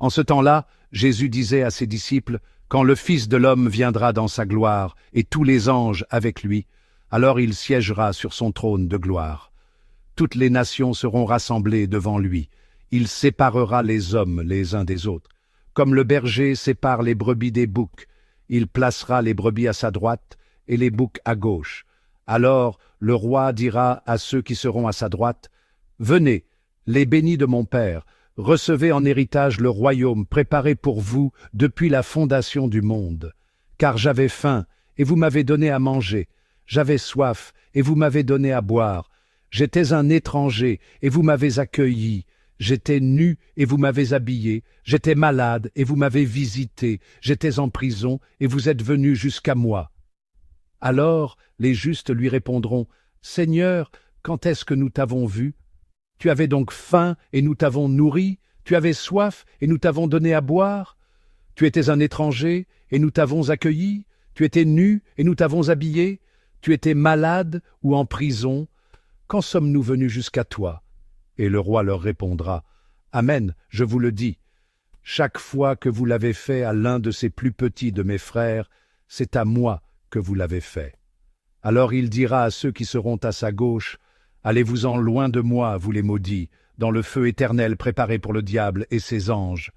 En ce temps-là, Jésus disait à ses disciples, « Quand le Fils de l'homme viendra dans sa gloire, et tous les anges avec lui, alors il siégera sur son trône de gloire. Toutes les nations seront rassemblées devant lui. Il séparera les hommes les uns des autres. Comme le berger sépare les brebis des boucs, il placera les brebis à sa droite et les boucs à gauche. Alors le roi dira à ceux qui seront à sa droite, « Venez, les bénis de mon Père, recevez en héritage le royaume préparé pour vous depuis la fondation du monde. Car j'avais faim, et vous m'avez donné à manger. J'avais soif, et vous m'avez donné à boire. J'étais un étranger, et vous m'avez accueilli. J'étais nu, et vous m'avez habillé. J'étais malade, et vous m'avez visité. J'étais en prison, et vous êtes venus jusqu'à moi. » Alors les justes lui répondront, « Seigneur, quand est-ce que nous t'avons vu? Tu avais donc faim, et nous t'avons nourri. Tu avais soif, et nous t'avons donné à boire. Tu étais un étranger, et nous t'avons accueilli. Tu étais nu, et nous t'avons habillé. Tu étais malade ou en prison. Quand sommes-nous venus jusqu'à toi? » Et le roi leur répondra, « Amen, je vous le dis. Chaque fois que vous l'avez fait à l'un de ces plus petits de mes frères, c'est à moi que vous l'avez fait. » Alors il dira à ceux qui seront à sa gauche, « Allez-vous-en loin de moi, vous les maudits, dans le feu éternel préparé pour le diable et ses anges.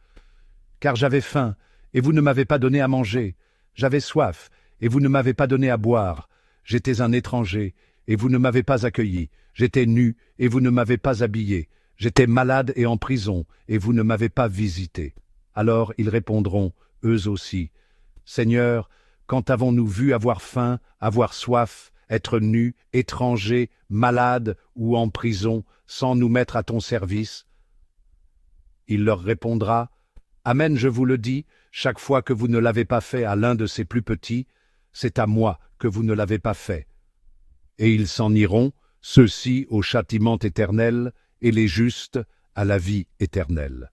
Car j'avais faim, et vous ne m'avez pas donné à manger. J'avais soif, et vous ne m'avez pas donné à boire. J'étais un étranger, et vous ne m'avez pas accueilli. J'étais nu, et vous ne m'avez pas habillé. J'étais malade et en prison, et vous ne m'avez pas visité. » Alors ils répondront, eux aussi, « Seigneur, quand avons-nous vu avoir faim, avoir soif, être nus, étrangers, malades ou en prison, sans nous mettre à ton service? » Il leur répondra, « Amen, je vous le dis, chaque fois que vous ne l'avez pas fait à l'un de ces plus petits, c'est à moi que vous ne l'avez pas fait. » Et ils s'en iront, ceux-ci au châtiment éternel, et les justes à la vie éternelle.